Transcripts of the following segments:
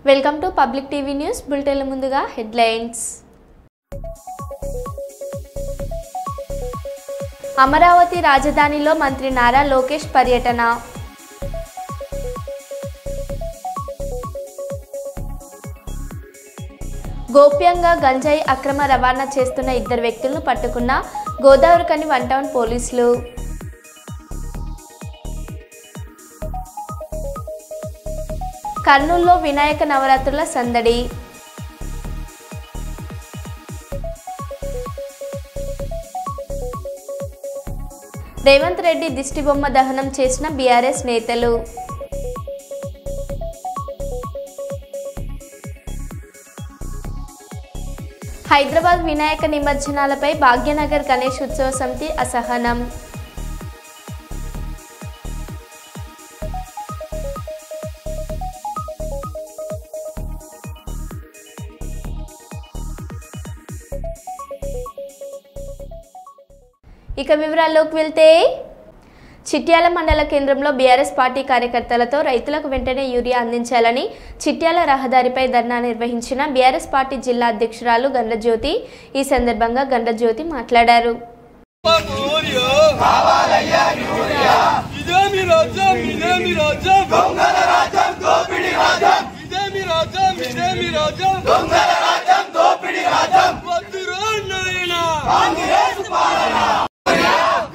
Welcome to public TV news bulletin ముందుగా headlines. Amaravati రాజధానిలో మంత్రి నారా లోకేష్ పర్యటన. గోప్యంగా గంజాయి అక్రమ రవాణా చేస్తున్న 2 వ్యక్తులను పట్టుకున్న గోదావరిఖని 1 టౌన్ పోలీసులు. కర్నూలులో వినాయక నవరాత్రుల సందడి. రేవంత్ రెడ్డి దిష్టిబొమ్మ దహనం చేసిన బీఆర్ఎస్ నేతలు. హైదరాబాద్ వినాయక నిమజ్జనాలపై భాగ్యనగర్ గణేష్ ఉత్సవ సమితి అసహనం. ఇక వివరాల్లోకి వెళ్తే, చిట్యాల మండల కేంద్రంలో బీఆర్ఎస్ పార్టీ కార్యకర్తలతో రైతులకు వెంటనే యూరియా అందించాలని చిట్యాల రహదారిపై ధర్నా నిర్వహించిన బీఆర్ఎస్ పార్టీ జిల్లా అధ్యక్షురాలు గండ్రజ్యోతి. ఈ సందర్భంగా గండ్రజ్యోతి మాట్లాడారు.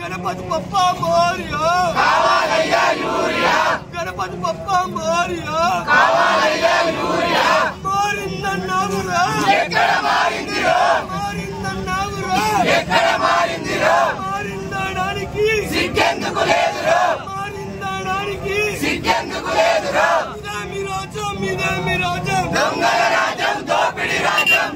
గణపతి పప్పా మోరియా కావాలయ్యా యూరియా, గణపతి పప్పా మోరియా కావాలయ్యా యూరియా. మారిందన్నావురా ఎక్కడ మారిందిరా, మారిందన్నావురా ఎక్కడ మారిందిరా. మారిందడానికి సిగ్గెందుకు లేదురా, మారిందడానికి సిగ్గెందుకు లేదురా. ఇదేమి రాజ్యం, ఇదేమి రాజ్యం, దొంగల రాజ్యం, దోపిడి రాజ్యం.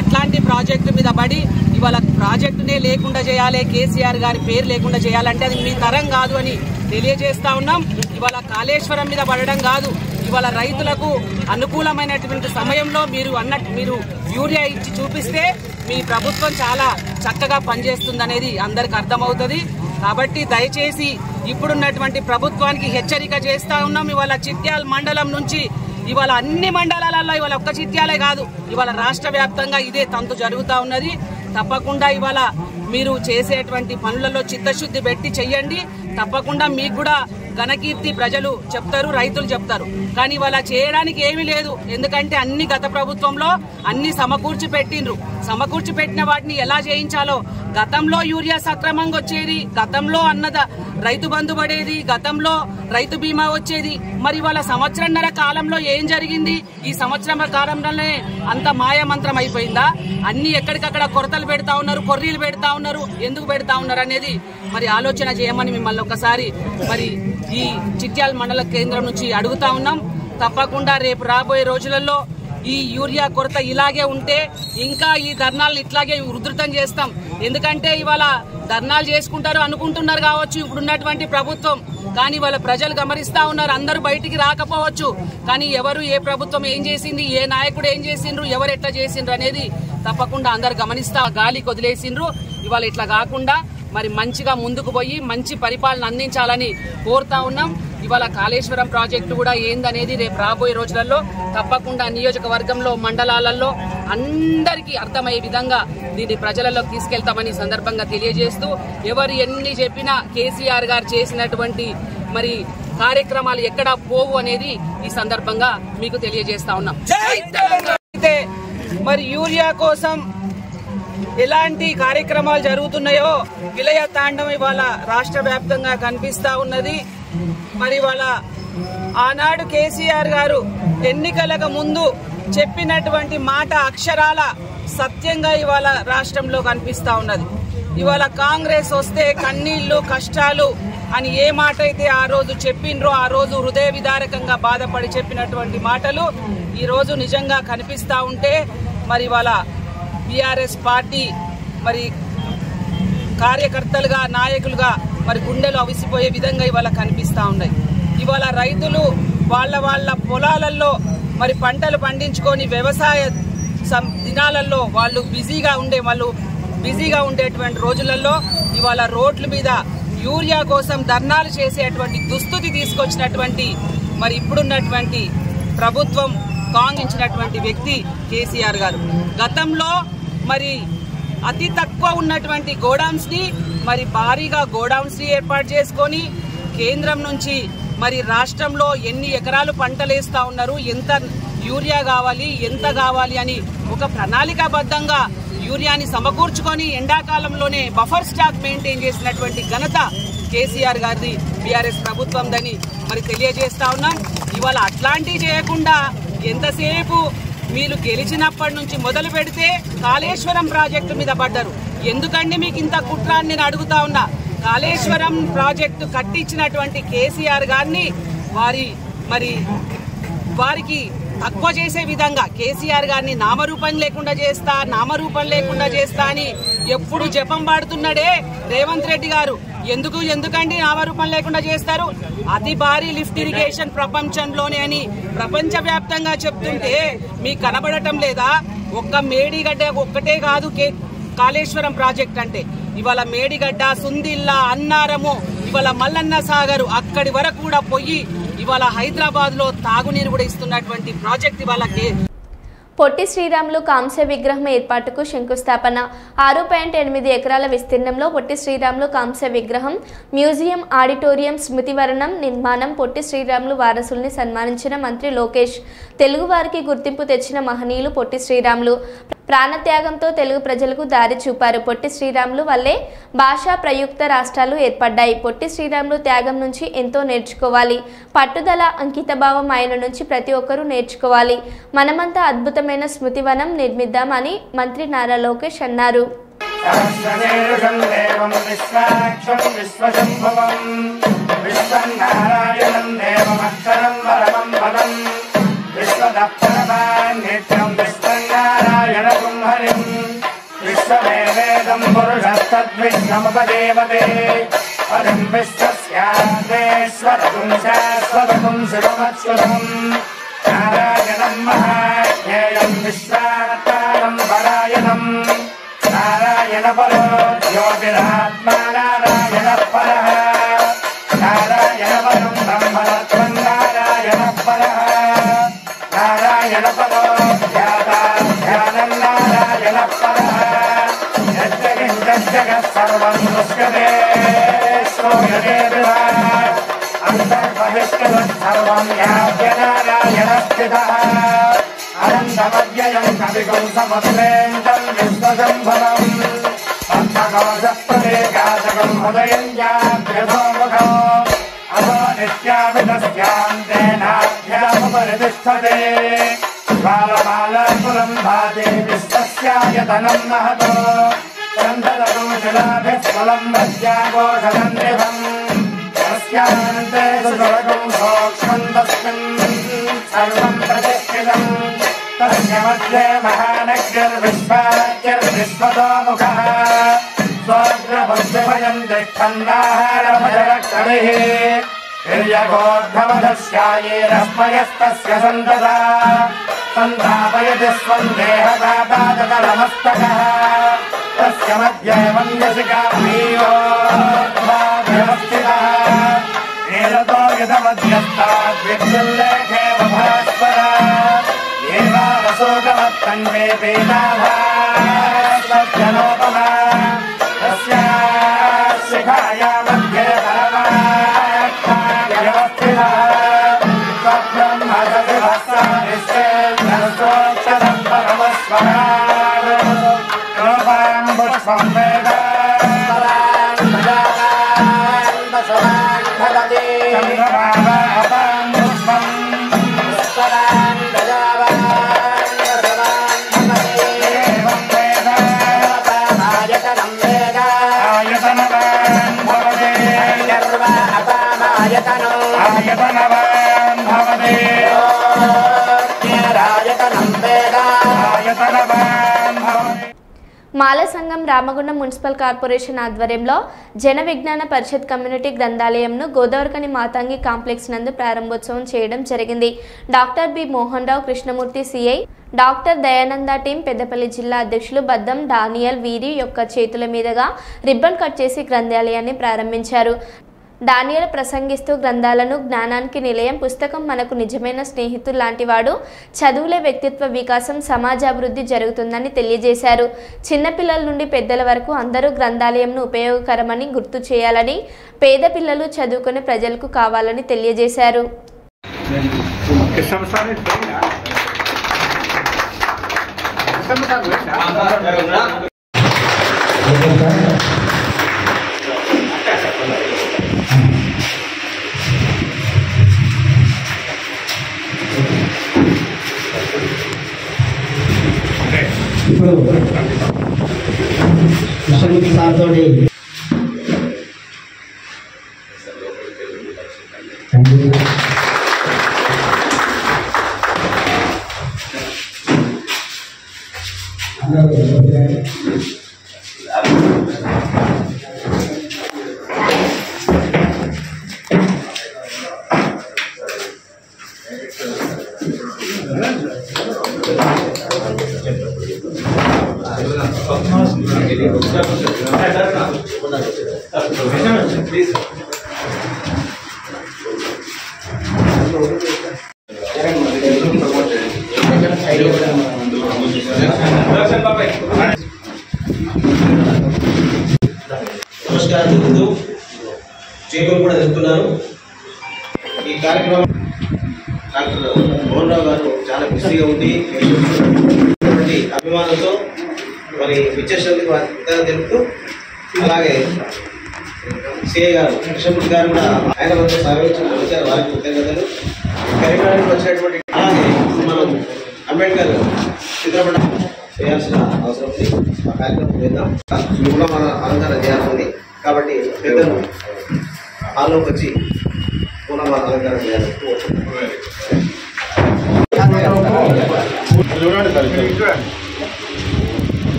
అట్లాంటి ప్రాజెక్టు మీద పడి ఇవాళ ప్రాజెక్టునే లేకుండా చేయాలి, కేసీఆర్ గారి పేరు లేకుండా చేయాలంటే అది మీ తరం కాదు అని తెలియజేస్తా ఉన్నాం. ఇవాళ కాళేశ్వరం మీద పడడం కాదు, ఇవాళ రైతులకు అనుకూలమైనటువంటి సమయంలో మీరు యూరియా ఇచ్చి చూపిస్తే మీ ప్రభుత్వం చాలా చక్కగా పనిచేస్తుందనేది అందరికి అర్థమవుతుంది. కాబట్టి దయచేసి ఇప్పుడున్నటువంటి ప్రభుత్వానికి హెచ్చరిక చేస్తా ఉన్నాం. ఇవాళ చిట్యాల మండలం నుంచి ఇవాళ అన్ని మండలాలలో ఇవాళ ఒక్క చిట్యాలే కాదు, ఇవాళ రాష్ట్ర వ్యాప్తంగా ఇదే తంతు జరుగుతూ ఉన్నది. తప్పకుండా ఇవాళ మీరు చేసేటువంటి పనులలో చిత్తశుద్ధి పెట్టి చెయ్యండి. తప్పకుండా మీకు కూడా ఘనకీర్తి ప్రజలు చెప్తారు, రైతులు చెప్తారు. కానీ ఇవాళ చేయడానికి ఏమీ లేదు. ఎందుకంటే అన్ని గత ప్రభుత్వంలో అన్ని సమకూర్చి పెట్టిండ్రు. సమకూర్చి పెట్టిన వాటిని ఎలా చేయించాలో, గతంలో యూరియా సక్రమంగా వచ్చేది, గతంలో రైతు బంధు పడేది, గతంలో రైతు బీమా వచ్చేది. మరి ఇవాళ సంవత్సరంన్నర కాలంలో ఏం జరిగింది? ఈ సంవత్సరం కాలంలోనే అంత మాయామంత్రం అయిపోయిందా? అన్ని ఎక్కడికక్కడ కొరతలు పెడతా ఉన్నారు, కొర్రీలు పెడతా ఉన్నారు. ఎందుకు పెడతా ఉన్నారు అనేది మరి ఆలోచన చేయమని మిమ్మల్ని ఒకసారి మరి ఈ చిట్యాల మండల కేంద్రం నుంచి అడుగుతా ఉన్నాం. తప్పకుండా రేపు రాబోయే రోజులలో ఈ యూరియా కొరత ఇలాగే ఉంటే ఇంకా ఈ ధర్నాలను ఇట్లాగే ఉధృతం చేస్తాం. ఎందుకంటే ఇవాళ ధర్నాలు చేసుకుంటారు అనుకుంటున్నారు కావచ్చు ఇప్పుడున్నటువంటి ప్రభుత్వం, కానీ వాళ్ళ ప్రజలు గమనిస్తా ఉన్నారు. అందరూ బయటికి రాకపోవచ్చు, కానీ ఎవరు ఏ ప్రభుత్వం ఏం చేసింది, ఏ నాయకుడు ఏం చేసిండ్రు, ఎవరు ఎట్లా చేసిండ్రు అనేది తప్పకుండా అందరు గమనిస్తా గాలికి వదిలేసిండ్రు. ఇవాళ ఇట్లా కాకుండా మరి మంచిగా ముందుకు పోయి మంచి పరిపాలన అందించాలని కోరుతా ఉన్నాం. ఇవాళ కాళేశ్వరం ప్రాజెక్టు కూడా ఏందనేది రేపు రాబోయే రోజులలో తప్పకుండా నియోజకవర్గంలో మండలాలలో అందరికీ అర్థమయ్యే విధంగా దీన్ని ప్రజలలోకి తీసుకెళ్తామని సందర్భంగా తెలియజేస్తూ, ఎవరు ఎన్ని చెప్పినా కేసీఆర్ గారు చేసినటువంటి మరి కార్యక్రమాలు ఎక్కడా పోవు అనేది ఈ సందర్భంగా మీకు తెలియజేస్తా ఉన్నాం. అయితే మరి యూరియా కోసం ఎలాంటి కార్యక్రమాలు జరుగుతున్నాయో విలయ తాండం ఇవాళ రాష్ట్ర వ్యాప్తంగా కనిపిస్తా ఉన్నది. మరి ఇవాళ ఆనాడు కేసీఆర్ గారు ఎన్నికలకు ముందు చెప్పినటువంటి మాట అక్షరాల సత్యంగా ఇవాళ రాష్ట్రంలో కనిపిస్తా ఉన్నది. ఇవాళ కాంగ్రెస్ వస్తే కన్నీళ్లు కష్టాలు అని ఏ మాట అయితే ఆ రోజు చెప్పిండ్రో, ఆ రోజు హృదయ విదారకంగా బాధపడి చెప్పినటువంటి మాటలు ఈ రోజు నిజంగా కనిపిస్తా ఉంటే మరి ఇవాళ బీఆర్ఎస్ పార్టీ మరి కార్యకర్తలుగా నాయకులుగా మరి గుండెలు అవిసిపోయే విధంగా ఇవాళ కనిపిస్తా ఉన్నాయి. ఇవాళ రైతులు వాళ్ళ పొలాలలో మరి పంటలు పండించుకొని వ్యవసాయ దినాలలో వాళ్ళు బిజీగా ఉండేటువంటి రోజులలో ఇవాళ రోడ్ల మీద యూరియా కోసం ధర్నాలు చేసేటువంటి దుస్థితి తీసుకొచ్చినటువంటి మరి ఇప్పుడున్నటువంటి ప్రభుత్వం కాంగించినటువంటి వ్యక్తి కేసీఆర్ గారు. గతంలో మరి అతి తక్కువ ఉన్నటువంటి గోడౌన్స్ ని మరి భారీగా గోడౌన్స్ ని ఏర్పాటు చేసుకొని కేంద్రం నుంచి మరి రాష్ట్రంలో ఎన్ని ఎకరాలు పంటలేస్తా ఉన్నారు, ఎంత యూరియా కావాలి, ఎంత కావాలి అని ఒక ప్రణాళికాబద్ధంగా యూరియాని సమకూర్చుకొని ఎండాకాలంలోనే బఫర్ స్టాక్ మెయింటైన్ చేసినటువంటి ఘనత కేసీఆర్ గారిది, బీఆర్ఎస్ ప్రభుత్వందని మరి తెలియజేస్తా ఉన్నాం. ఇవాళ అట్లాంటివి చేయకుండా ఎంతసేపు మీరు గెలిచినప్పటి నుంచి మొదలు పెడితే కాళేశ్వరం ప్రాజెక్టు మీద పడ్డారు. ఎందుకండి మీకు ఇంత కుట్ర అని నేను అడుగుతా ఉన్నా. కాళేశ్వరం ప్రాజెక్టు కట్టించినటువంటి కేసీఆర్ గారిని వారికి తక్కువ చేసే విధంగా కేసీఆర్ గారిని నామరూపం లేకుండా చేస్తా అని ఎప్పుడు జపం పాడుతున్నాడే రేవంత్ రెడ్డి గారు. ఎందుకండి నామరూపం లేకుండా చేస్తారు? అతి భారీ లిఫ్ట్ ఇరిగేషన్ ప్రపంచంలోనే అని ప్రపంచవ్యాప్తంగా చెప్తుంటే మీకు కనబడటం లేదా? ఒక్క మేడిగడ్డ ఒక్కటే కాదు కాళేశ్వరం ప్రాజెక్ట్ అంటే. ఇవాళ మేడిగడ్డ, సుందిల్లా, అన్నారము, ఇవాళ మల్లన్న సాగరు అక్కడి వరకు కూడా పోయి ఇవాళ హైదరాబాద్ లో తాగునీరు కూడా ఇస్తున్నటువంటి ప్రాజెక్ట్ ఇవాళ పొట్టి శ్రీరాములు కాంస్య విగ్రహం ఏర్పాటుకు శంకుస్థాపన. 6.8 ఎకరాల విస్తీర్ణంలో పొట్టి శ్రీరాములు కాంస్య విగ్రహం, మ్యూజియం, ఆడిటోరియం, స్మృతివరణం నిర్మాణం. పొట్టి శ్రీరాములు వారసుల్ని సన్మానించిన మంత్రి లోకేష్. తెలుగు వారికి గుర్తింపు తెచ్చిన మహనీయులు పొట్టి శ్రీరాములు. ప్రాణత్యాగంతో తెలుగు ప్రజలకు దారి చూపారు. పొట్టి శ్రీరాములు వల్లే భాషా ప్రయుక్త రాష్ట్రాలు ఏర్పడ్డాయి. పొట్టి శ్రీరాములు త్యాగం నుంచి ఎంతో నేర్చుకోవాలి. పట్టుదల, అంకితభావం ఆయన నుంచి ప్రతి ఒక్కరూ నేర్చుకోవాలి. మనమంతా అద్భుతమైన స్మృతివనం నిర్మిద్దామని మంత్రి నారా లోకేష్ అన్నారు. విశ్వవేదం పురుషస్తద్విశ్వముపదేవతే పదం విశ్వస్యాదేశ్వరతుం శాశ్వతతుం శివమచ్యుతం నారాయణం మహాజ్ఞేయం విశ్వావతారం పరాయణం నారాయణ పరో జ్యోతిరాత్మా నారాయణ పరః నారాయణ పరం బ్రహ్మతత్వం నారాయణ పరః నారాయణ పరో ధ్యానం నారాయణ పరః జగత్ సర్వం దృశ్యతే శ్రూయతే అంతర్బహిష్కృత్ సర్వం యాప్య నారాయణ స్థితః అనంతమవ్యయం కవిగుం సముద్రేంద్రం విశ్వశంభవం పద్మకోశప్రదేకాశకం హృదయం జాగ్రతోముఖం అదో నిత్యావిధస్యాంతేనాభ్యాముపరితిష్టతే జ్వాలమాలాకులం భాతి విశ్వస్యాయతనం మహతో చందనదోషలాభిస్ఫలం వజ్యాఘోషదండివం తస్యాంతే సుస్వరగం సూక్ష్మం తస్మిన్ సర్వం ప్రతిష్ఠితం తస్య మధ్యే మహానగ్నిర్విశ్వాఖ్యర్విశ్వతోముఖः స్వాగ్రభద్రభయం తిష్టన్నాహారభజరక్షణిः తిర్యగోర్ధమధస్యాయేరస్మయస్తస్య సంతదా సంతాపయతి స్వం దేహదాపాదకలమస్తకः తస్య మధ్యే మందసికామీయోర్ధ్వావ్యవస్థితः ఏలతో యథమధ్యస్తాద్విద్యుల్లేఖే భాస్వర ఏవారసోగమత్తన్వే పీతాభాస్వజనోపమా తస్యాः శిఖాయా మధ్యే పరమార్థావ్యవస్థితः స్వబ్రహ్మసవిభస్సానిశ్చేన్నరసోక్షరం పరమస్వరాడ్ రూపాం పుష్పం వేద పరాన్ భజానాన్ బసవాన్ భవతి చంద్రభావాపాం పుష్పం పరాన్ భజావాన్ బసవాన్ భవతి ఏవం వేద ఆయతనం వేద ఆయతనవాన్ భవతి సర్వాపామాయతనం ఆయతనవాన్ భవతి ఆయతనం వేద ఆయతనవాన్ భవతి. మాల సంఘం రామగుండం మున్సిపల్ కార్పొరేషన్ ఆధ్వర్యంలో జన విజ్ఞాన పరిషత్ కమ్యూనిటీ గ్రంథాలయంను గోదావరికని మాతంగి కాంప్లెక్స్ నందు ప్రారంభోత్సవం చేయడం జరిగింది. Doctor B Mohan Rao Krishnamurthy CI, doctor Dayananda team, Peddapalli జిల్లా అధ్యక్షులు బద్దం డానియల్ వీరి యొక్క చేతుల మీదుగా రిబ్బన్ కట్ చేసి గ్రంథాలయాన్ని ప్రారంభించారు. డానియేల్ ప్రసంగిస్తూ గ్రంథాలను జ్ఞానానికి నిలయం, పుస్తకం మనకు నిజమైన స్నేహితుడు లాంటివాడు, చదువులే వ్యక్తిత్వ వికాసం, సమాజాభివృద్ధి జరుగుతుందని తెలియజేశారు. చిన్నపిల్లల నుండి పెద్దల వరకు అందరూ గ్రంథాలయంను ఉపయోగకరమని గుర్తు చేయాలని, పేద పిల్లలు చదువుకునే ప్రజలకు కావాలని తెలియజేశారు. ఇప్పుడు కృష్ణమూర్తి సార్ తోటి నమస్కారం చెప్తూ జైలు కూడా చెప్తున్నాను. ఈ కార్యక్రమం డాక్టర్ మోహన్ రావు గారు చాలా బిజీగా ఉండి అభిమానంతో మరి విచ్చేసినందుకు తెలుపుతూ, అలాగే సిఐ గారు కృష్ణమూర్తి గారు కూడా ఆయన వద్ద సహకరించారు, వారికి కృతజ్ఞతలు. కార్యక్రమానికి వచ్చినటువంటి అలాగే మనం అంబేద్కర్ చిత్రపటం చేయాల్సిన అవసరం ఉంది. ఆ కార్యక్రమం చేద్దాం. కూడా మన అలంకరణ చేయాల్సి ఉంది కాబట్టి పెద్దలు హాల్లోకి వచ్చి కూడా మన అలంకరణ చేయాలి.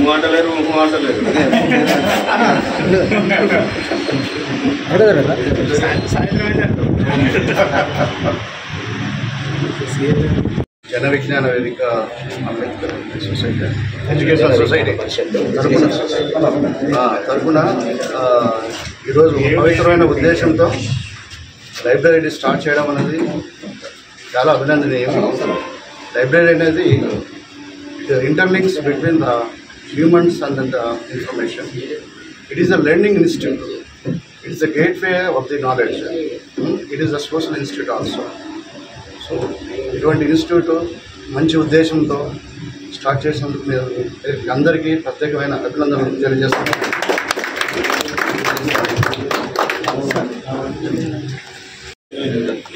మాటలేరు మాటలేరు జన విజ్ఞాన వేదిక అంబేద్కర్ సొసైటీ ఎడ్యుకేషన్ సొసైటీ తరఫున ఈరోజు పవిత్రమైన ఉద్దేశంతో లైబ్రరీని స్టార్ట్ చేయడం అనేది చాలా అభినందనీయం. లైబ్రరీ అనేది interlinks between the humans and the information. It is a learning institute. It is a gateway of the knowledge. It is a social institute also. So, ఇటువంటి ఇన్స్టిట్యూట్ మంచి ఉద్దేశంతో స్టార్ట్ చేసినందుకు అందరికీ ప్రత్యేకమైన అభినందనలు తెలియజేస్తున్నాను.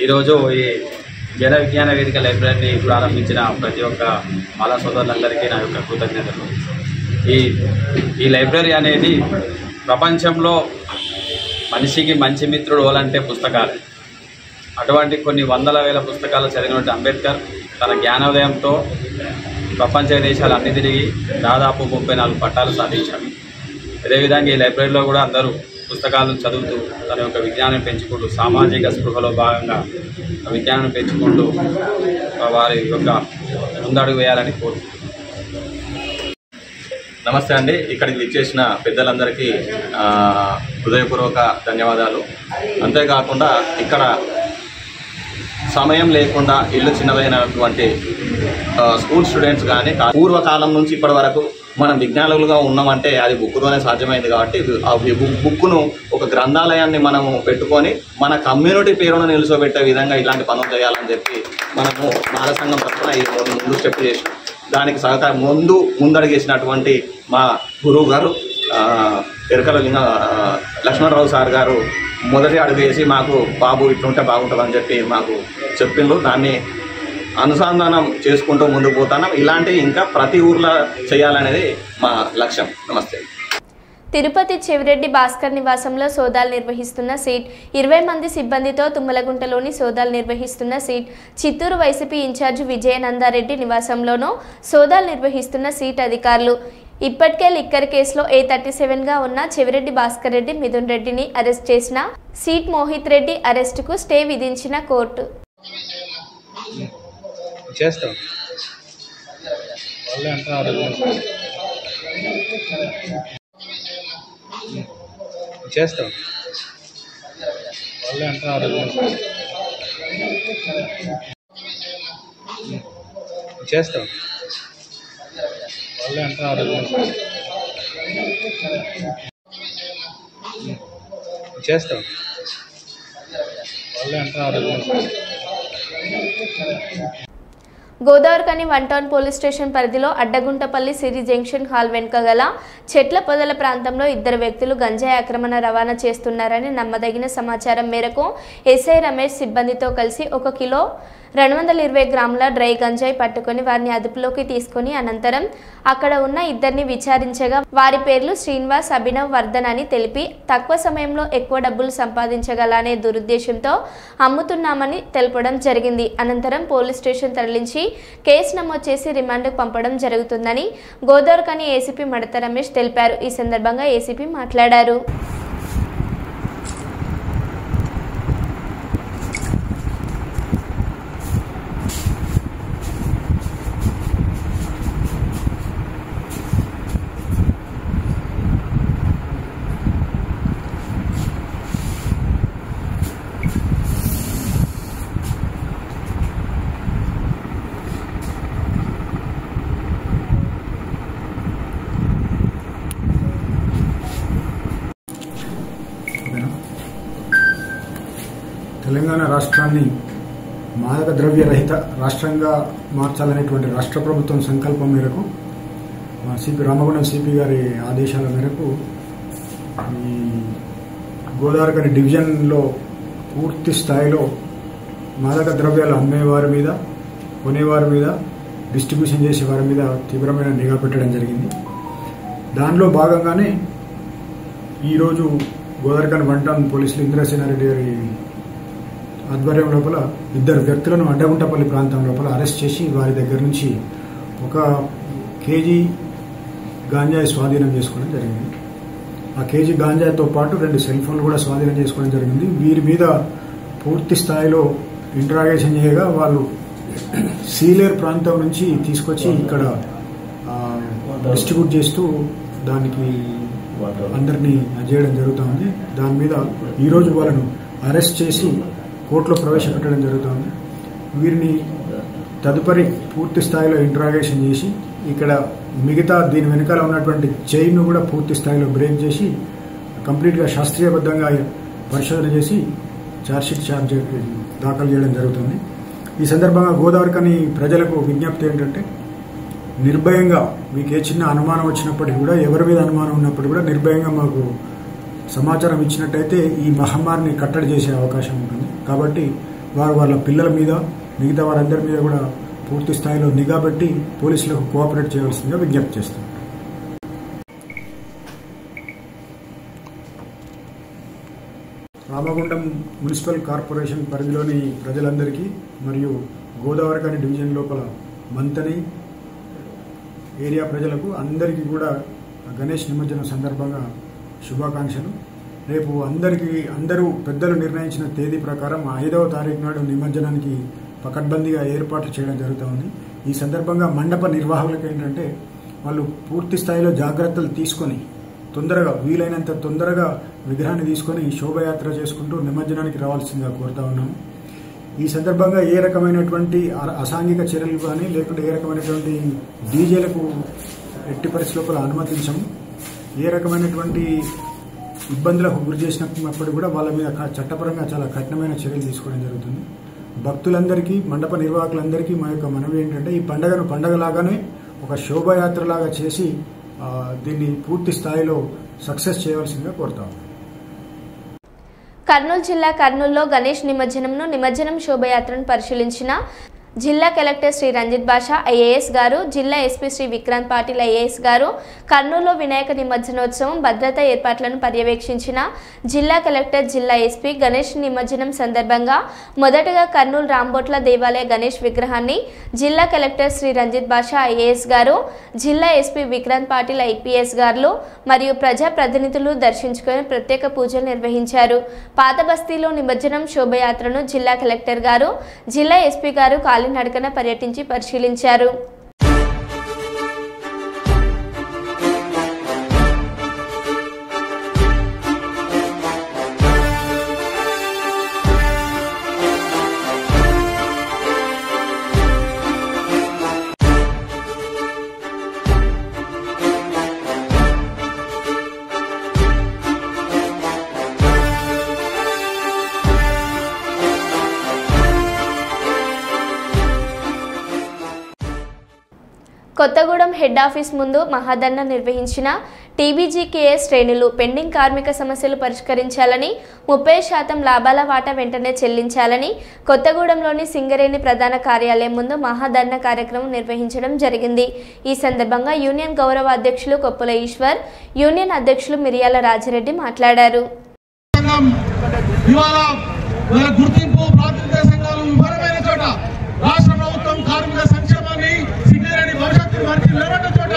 ఈరోజు ఈ జన విజ్ఞాన వేదిక లైబ్రరీని ప్రారంభించిన ప్రతి ఒక్క మాలా సోదరులందరికీ నా యొక్క కృతజ్ఞతలు. ఈ లైబ్రరీ అనేది ప్రపంచంలో మనిషికి మంచి మిత్రుడు ఎవరంటే పుస్తకాలు. అటువంటి కొన్ని వందల వేల పుస్తకాలు చదివినటువంటి అంబేద్కర్ తన జ్ఞానోదయంతో ప్రపంచ దేశాలు అన్ని తిరిగి దాదాపు 34 పట్టాలు సాధించాడు. అదేవిధంగా ఈ లైబ్రరీలో కూడా అందరూ పుస్తకాలు చదువుతూ తన యొక్క విజ్ఞానం పెంచుకుంటూ, సామాజిక స్పృహలో భాగంగా విజ్ఞానం పెంచుకుంటూ వారి యొక్క ముందడుగు వేయాలని కోరుకుంటున్నాను. నమస్తే అండి. ఇక్కడికి విచ్చేసిన పెద్దలందరికీ హృదయపూర్వక ధన్యవాదాలు. అంతేకాకుండా ఇక్కడ సమయం లేకుండా ఇల్లు చిన్నదైనటువంటి స్కూల్ స్టూడెంట్స్ కానీ పూర్వకాలం నుంచి ఇప్పటి వరకు మనం విజ్ఞానులుగా ఉన్నామంటే అది బుక్కుతోనే సాధ్యమైంది. కాబట్టి ఆ బుక్కును ఒక గ్రంథాలయాన్ని మనము పెట్టుకొని మన కమ్యూనిటీ పేరును నిలుచోబెట్టే విధంగా ఇలాంటి పనులు చేయాలని చెప్పి మనము మాల సంఘం తరఫున ఈ ముందు స్టెప్ చేసి దానికి సహకారం ముందడుగేసినటువంటి మా గురువు గారు ఎరకల లక్ష్మణరావు సార్ గారు మొదటి అడుగు వేసి మాకు బాబు ఇట్లుంటే బాగుంటుందని చెప్పి మాకు చెప్పిండ్రు. దాన్ని అనుసంధానం చేసుకుంటూ ముందుకు పోతాం. ఇలాంటివి ఇంకా ప్రతి ఊర్లో చేయాలనేది మా లక్ష్యం. నమస్తే. తిరుపతి చెవిరెడ్డి భాస్కర్ నివాసంలో సోదాలు నిర్వహిస్తున్న సీట్ 20 మంది సిబ్బందితో తుమ్మలగుంటలోని సోదాలు నిర్వహిస్తున్న సీట్ చిత్తూరు వైసీపీ ఇన్ఛార్జ్ విజయనందారెడ్డి నివాసంలోనూ సోదాలు నిర్వహిస్తున్న సీట్ అధికారులు ఇప్పటికే లిక్కర్ కేసులో A37గా ఉన్న చెవిరెడ్డి భాస్కర్ రెడ్డి, మిథున్ రెడ్డిని అరెస్ట్ చేసిన సీట్ మోహిత్ రెడ్డి అరెస్టుకు స్టే విధించిన court. Godavarikhani 1 town police station పరిధిలో అడ్డగుంటపల్లి సిరి జంక్షన్ హాల్ వెనుక గల చెట్ల పొదల ప్రాంతంలో 2 వ్యక్తులు గంజాయి ఆక్రమణ రవాణా చేస్తున్నారని నమ్మదగిన సమాచారం మేరకు ఎస్ఐ రమేష్ సిబ్బందితో కలిసి 1 కిలో 220 గ్రాముల డ్రై గంజాయి పట్టుకొని వారిని అదుపులోకి తీసుకొని అనంతరం అక్కడ ఉన్న 2ని విచారించగా వారి పేర్లు శ్రీనివాస్, అభినవ్, వర్ధన్ అని తెలిపి తక్కువ సమయంలో ఎక్కువ డబ్బులు సంపాదించగలనే దురుద్దేశంతో అమ్ముతున్నామని తెలపడం జరిగింది. అనంతరం పోలీస్ స్టేషన్ తరలించి కేసు నమోదు చేసి రిమాండ్కు పంపడం జరుగుతుందని గోదావరికని ఏసీపీ మడత రమేష్ తెలిపారు. ఈ సందర్భంగా ఏసీపీ మాట్లాడారు. తెలంగాణ రాష్ట్రాన్ని మాదక ద్రవ్య రహిత రాష్ట్రంగా మార్చాలనేటువంటి రాష్ట్ర ప్రభుత్వం సంకల్పం మేరకు సిపి రామగుండం సిపి గారి ఆదేశాల మేరకు ఈ గోదావరికని డివిజన్లో పూర్తి స్థాయిలో మాదక ద్రవ్యాలు అమ్మేవారి మీద, కొనేవారి మీద, డిస్ట్రిబ్యూషన్ చేసే వారి మీద తీవ్రమైన నిఘా పెట్టడం జరిగింది. దానిలో భాగంగానే ఈరోజు గోదావరికని 1 టౌన్ పోలీసులు ఇంద్రసేనారెడ్డి గారి ఆధ్వర్యం లోపల 2 వ్యక్తులను అడ్డగుంటపల్లి ప్రాంతం లోపల అరెస్ట్ చేసి వారి దగ్గర నుంచి 1 కేజీ గాంజాయి స్వాధీనం చేసుకోవడం జరిగింది. ఆ కేజీ గాంజాయితో పాటు 2 సెల్ ఫోన్లు కూడా స్వాధీనం చేసుకోవడం జరిగింది. వీరి మీద పూర్తి స్థాయిలో ఇంటరాగేషన్ చేయగా వాళ్ళు సీలేరు ప్రాంతం నుంచి తీసుకొచ్చి ఇక్కడ డిస్ట్రిబ్యూట్ చేస్తూ దానికి అందరినీ చేయడం జరుగుతుంది. దాని మీద ఈరోజు వాళ్ళను అరెస్ట్ చేసి కోర్టులో ప్రవేశపెట్టడం జరుగుతుంది. వీరిని తదుపరి పూర్తి స్థాయిలో ఇంటరాగేషన్ చేసి ఇక్కడ మిగతా దీని వెనకాల ఉన్నటువంటి చైన్ను కూడా పూర్తి స్థాయిలో బ్రేక్ చేసి కంప్లీట్గా శాస్త్రీయబద్ధంగా పరిశోధన చేసి ఛార్జ్షీట్ దాఖలు చేయడం జరుగుతుంది. ఈ సందర్భంగా గోదావరికని ప్రజలకు విజ్ఞప్తి ఏంటంటే నిర్భయంగా మీకు ఏ చిన్న అనుమానం వచ్చినప్పటికీ కూడా, ఎవరి మీద అనుమానం ఉన్నప్పటికీ కూడా నిర్భయంగా మాకు సమాచారం ఇచ్చినట్టయితే ఈ మహమ్మారిని కట్టడి చేసే అవకాశం ఉంటుంది. కాబట్టి వారు వాళ్ళ పిల్లల మీద, మిగతా వారందరి మీద కూడా పూర్తి స్థాయిలో నిఘా పెట్టి పోలీసులకు కోఆపరేట్ చేయవలసిందిగా విజ్ఞప్తి చేస్తాం. రామగుండం మున్సిపల్ కార్పొరేషన్ పరిధిలోని ప్రజలందరికీ మరియు గోదావరికని డివిజన్ లోపల మంతని ఏరియా ప్రజలకు అందరికీ కూడా గణేష్ నిమజ్జనం సందర్భంగా శుభాకాంక్షలు. రేపు అందరూ పెద్దలు నిర్ణయించిన తేదీ ప్రకారం 5వ తారీఖు నాడు నిమజ్జనానికి పకడ్బందీగా ఏర్పాట్లు చేయడం జరుగుతుంది. ఈ సందర్భంగా మండప నిర్వాహకులకు ఏంటంటే వాళ్ళు పూర్తి స్థాయిలో జాగ్రత్తలు తీసుకొని వీలైనంత తొందరగా విగ్రహాన్ని తీసుకొని శోభయాత్ర చేసుకుంటూ నిమజ్జనానికి రావాల్సిందిగా కోరుతా ఉన్నాము. ఈ సందర్భంగా ఏ రకమైనటువంటి అసాంఘిక చర్యలు కానీ లేకుంటే ఏ రకమైనటువంటి డీజేలకు ఎట్టి పరిస్థితుల అనుమతించము. ఏ రకమైనటువంటి ఇబ్బందులకు గురి చేసినప్పుడు కూడా వాళ్ళ మీద చట్టపరంగా చాలా కఠినమైన చర్యలు తీసుకోవడం జరుగుతుంది. భక్తులందరికీ, మండప నిర్వాహకులందరికీ మా యొక్క మనవి ఏంటంటే ఈ పండుగను పండగలాగానే ఒక శోభాయాత్రలాగా చేసి దీన్ని పూర్తి స్థాయిలో సక్సెస్ చేయవలసిందిగా కోరుతాము. కర్నూలు జిల్లా కర్నూలులో గణేష్ నిమజ్జనం శోభయాత్రను పరిశీలించిన జిల్లా కలెక్టర్ శ్రీ రంజిత్ బాషా ఐఏఎస్ గారు, జిల్లా ఎస్పీ శ్రీ విక్రాంత్ పాటిల్ ఐఏఎస్ గారు కర్నూలులో వినాయక నిమజ్జనోత్సవం భద్రతా ఏర్పాట్లను పర్యవేక్షించిన జిల్లా కలెక్టర్, జిల్లా ఎస్పీ గణేష్ నిమజ్జనం సందర్భంగా మొదటగా కర్నూలు రాంబోట్ల దేవాలయ గణేష్ విగ్రహాన్ని జిల్లా కలెక్టర్ శ్రీ రంజిత్ బాషా ఐఏఎస్ గారు, జిల్లా ఎస్పీ విక్రాంత్ పాటిల్ ఐపీఎస్ గారు మరియు ప్రజా ప్రతినిధులు దర్శించుకొని ప్రత్యేక పూజలు నిర్వహించారు. పాత బస్తీలో నిమజ్జనం శోభయాత్రను జిల్లా కలెక్టర్ గారు, జిల్లా ఎస్పీ గారు కాలినడకన పర్యటించి పరిశీలించారు. కొత్తగూడెం హెడ్ ఆఫీస్ ముందు మహాధర్నా నిర్వహించిన టీబీజీకేఎస్ శ్రేణులు పెండింగ్ కార్మిక సమస్యలు పరిష్కరించాలని, 30% లాభాల వాటా వెంటనే చెల్లించాలని కొత్తగూడెంలోని సింగరేణి ప్రధాన కార్యాలయం ముందు మహాధర్నా కార్యక్రమం నిర్వహించడం జరిగింది. ఈ సందర్భంగా యూనియన్ గౌరవ అధ్యక్షులు కొప్పుల ఈశ్వర్, యూనియన్ అధ్యక్షులు మిరియాల రాజిరెడ్డి మాట్లాడారు. రాష్ట్ర ప్రభుత్వం కార్మిక సంక్షేమాన్ని సింగరేణి భవిష్యత్తు వారికి నిలబడ్డ చోట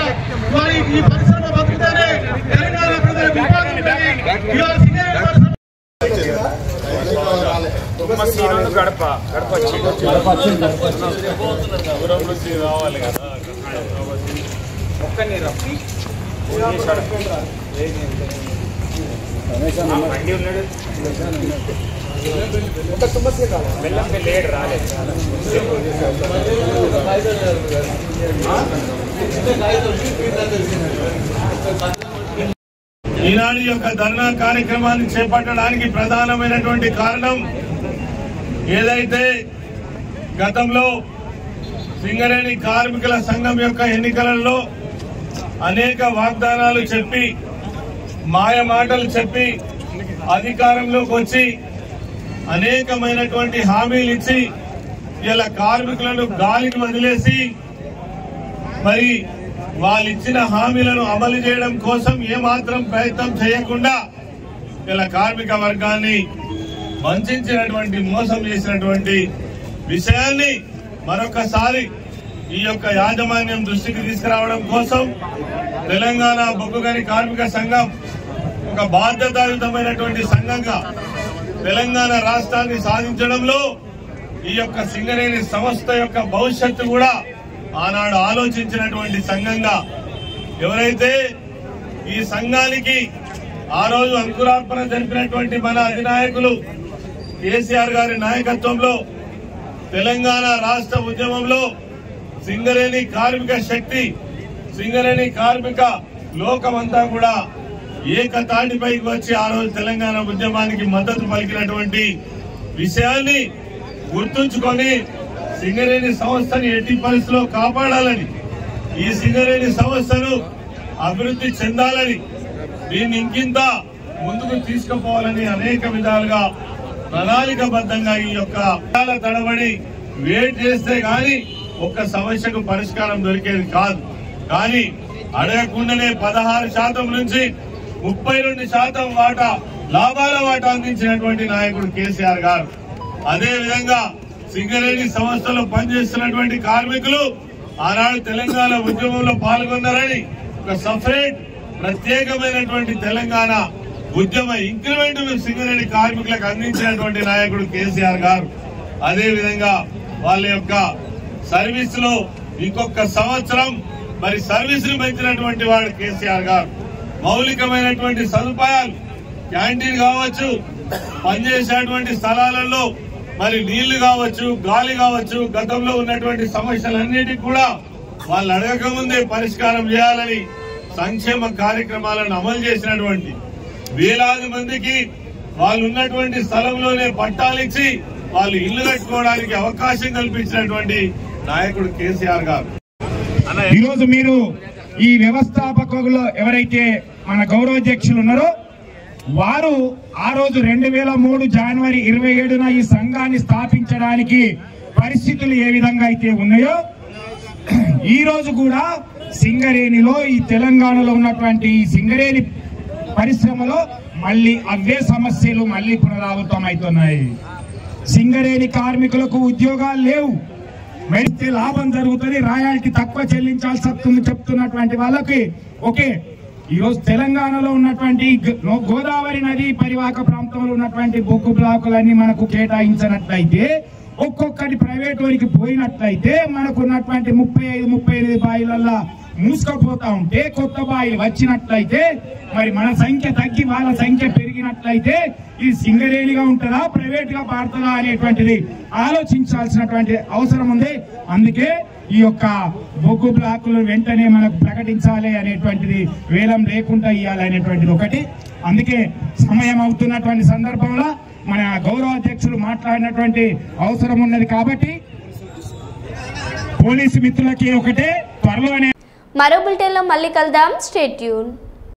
మరి ఈ పరిశ్రమ బతుకుతానే తెలంగాణ ప్రజల విభాగం రావాలి కదా లేడు రాలేదు. ఈనాడు యొక్క ధర్నా కార్యక్రమాన్ని చేపట్టడానికి ప్రధానమైనటువంటి కారణం ఏదైతే గతంలో సింగరేణి కార్మికుల సంఘం యొక్క ఎన్నికలలో అనేక వాగ్దానాలు చెప్పి, మాయ మాటలు చెప్పి అధికారంలోకి వచ్చి అనేకమైనటువంటి హామీలు ఇచ్చి ఇలా కార్మికులను గాలికి వదిలేసి మరి వాళ్ళు ఇచ్చిన హామీలను అమలు చేయడం కోసం ఏమాత్రం ప్రయత్నం చేయకుండా ఇలా కార్మిక వర్గాన్ని వంచినటువంటి, మోసం చేసినటువంటి విషయాన్ని మరొకసారి ఈ యొక్క యాజమాన్యం దృష్టికి తీసుకురావడం కోసం తెలంగాణ బొగ్గుగని కార్మిక సంఘం ఒక బాధ్యతాయుతమైనటువంటి సంఘంగా తెలంగాణ రాష్ట్రాన్ని సాధించడంలో ఈ యొక్క సింగరేణి సంస్థ యొక్క భవిష్యత్తు కూడా ఆనాడు ఆలోచించినటువంటి సంఘంగా ఎవరైతే ఈ సంఘానికి ఆ రోజు అంకురార్పణ జరిపినటువంటి మన అధినాయకులు కేసీఆర్ గారి నాయకత్వంలో తెలంగాణ రాష్ట్ర ఉద్యమంలో సింగరేణి కార్మిక శక్తి, సింగరేణి కార్మిక లోకమంతా కూడా ఏకతాటిపైకి వచ్చి ఆ రోజు తెలంగాణ ఉద్యమానికి మద్దతు పలికినటువంటి విషయాన్ని గుర్తుంచుకొని సింగరేణి సంస్థని ఎట్టి పరిస్థితిలో కాపాడాలని, ఈ సింగరేణి సంస్థను అభివృద్ధి చెందాలని, దీన్ని ఇంకింత ముందుకు తీసుకుపోవాలని అనేక విధాలుగా ప్రణాళికబద్ధంగా ఈ యొక్క తడబడి వెయిట్ చేస్తే గాని ఒక్క సమస్యకు పరిష్కారం దొరికేది కాదు. కానీ అడగకుండానే 16% నుంచి 32% వాటా లాభాల వాటా అందించినటువంటి నాయకుడు కేసీఆర్ గారు. అదే విధంగా సింగరేణి సంస్థలో పనిచేస్తున్నటువంటి కార్మికులు ఆనాడు తెలంగాణ ఉద్యమంలో పాల్గొన్నారని ఒక సపరేట్ ప్రత్యేకమైనటువంటి తెలంగాణ ఉద్యమ ఇంక్రిమెంట్ సింగరేణి కార్మికులకు అందించినటువంటి నాయకుడు కేసీఆర్ గారు. అదే విధంగా వాళ్ళ యొక్క సర్వీస్ లో ఇంకొక సంవత్సరం మరి సర్వీస్ ని పెంచినటువంటి వాడు కేసీఆర్ గారు. మౌలికమైనటువంటి సదుపాయాలు, క్యాంటీన్ కావచ్చు, పనిచేసేటువంటి స్థలాలలో మరి నీళ్లు కావచ్చు, గాలి కావచ్చు, గతంలో ఉన్నటువంటి సమస్యలన్నిటికీ కూడా వాళ్ళు అడగకముందే పరిష్కారం చేయాలని సంక్షేమ కార్యక్రమాలను అమలు చేసినటువంటి వేలాది మందికి వాళ్ళు ఉన్నటువంటి స్థలంలోనే పట్టాలిచ్చి వాళ్ళు ఇల్లు కట్టుకోవడానికి అవకాశం కల్పించినటువంటి నాయకుడు కేసీఆర్ గారు. ఈరోజు మీరు ఈ వ్యవస్థాపకులు ఎవరైతే మన గౌరవాధ్యక్షులు ఉన్నారో వారు ఆ రోజు 2003 జనవరి 27న ఈ సంఘాన్ని స్థాపించడానికి పరిస్థితులు ఏ విధంగా అయితే ఉన్నాయో ఈ రోజు కూడా సింగరేణిలో ఈ తెలంగాణలో ఉన్నటువంటి సింగరేణి పరిశ్రమలో మళ్ళీ అవే సమస్యలు మళ్ళీ పునరావృతం అవుతున్నాయి. సింగరేణి కార్మికులకు ఉద్యోగాలు లేవు, వెళ్తే లాభం జరుగుతుంది, రాయల్టీ తక్కువ చెల్లించాల్సి వస్తుంది చెప్తున్నటువంటి వాళ్ళకి ఓకే. ఈరోజు తెలంగాణలో ఉన్నటువంటి గోదావరి నది పరివాహక ప్రాంతంలో ఉన్నటువంటి బొగ్గు బ్లాకులన్నీ మనకు కేటాయించినట్లయితే, ఒక్కొక్కటి ప్రైవేట్ వారికి పోయినట్లయితే మనకు ఉన్నటువంటి 35-38 బాయిలల్లా మూసుకపోతా ఉంటే కొత్త బాయిలు వచ్చినట్లయితే మరి మన సంఖ్య తగ్గి వాళ్ళ సంఖ్య పెరిగినట్లయితే ఇది సింగరేణిగా ఉంటుందా ప్రైవేట్ గా పాడుతుందా అనేటువంటిది ఆలోచించాల్సినటువంటి అవసరం ఉంది. అందుకే ఈ యొక్క బొగ్గు బ్లాకులు వెంటనే మనకు ప్రకటించాలి అనేటువంటిది, వేలం లేకుండా ఇవ్వాలి అనేటువంటిది ఒకటి. అందుకే సమయం అవుతున్నటువంటి సందర్భంలో మన గౌరవ అధ్యక్షులు మాట్లాడినటువంటి అవసరం ఉన్నది కాబట్టి పోలీసు మిత్రులకి ఒకటే త్వరలోనే మరో బులెటిన్లో మళ్ళీ కలుద్దాం. Stay tune.